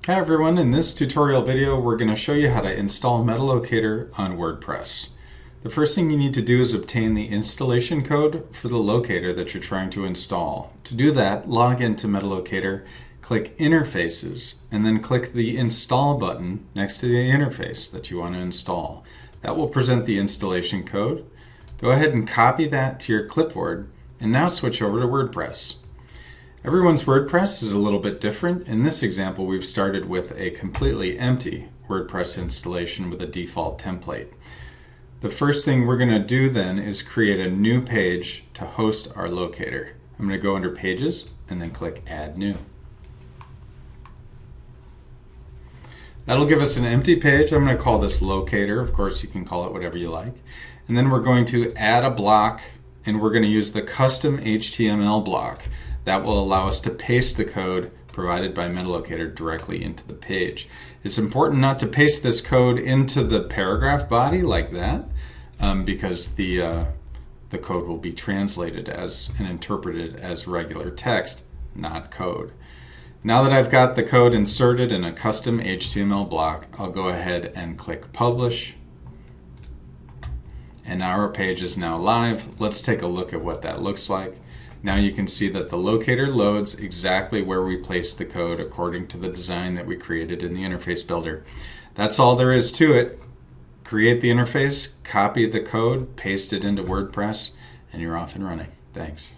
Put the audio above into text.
Hi everyone, in this tutorial video we're going to show you how to install MetaLocator on WordPress. The first thing you need to do is obtain the installation code for the locator that you're trying to install. To do that, log into MetaLocator, click Interfaces, and then click the Install button next to the interface that you want to install. That will present the installation code. Go ahead and copy that to your clipboard, and now switch over to WordPress. Everyone's WordPress is a little bit different. In this example, we've started with a completely empty WordPress installation with a default template. The first thing we're going to do then is create a new page to host our locator. I'm going to go under Pages and then click Add New. That'll give us an empty page. I'm going to call this Locator. Of course, you can call it whatever you like. And then we're going to add a block, and we're going to use the custom HTML block. That will allow us to paste the code provided by MetaLocator directly into the page. It's important not to paste this code into the paragraph body like that, because the code will be translated as and interpreted as regular text, not code. Now that I've got the code inserted in a custom HTML block, I'll go ahead and click Publish. And now our page is now live. Let's take a look at what that looks like. Now you can see that the locator loads exactly where we placed the code according to the design that we created in the interface builder. That's all there is to it. Create the interface, copy the code, paste it into WordPress, and you're off and running. Thanks.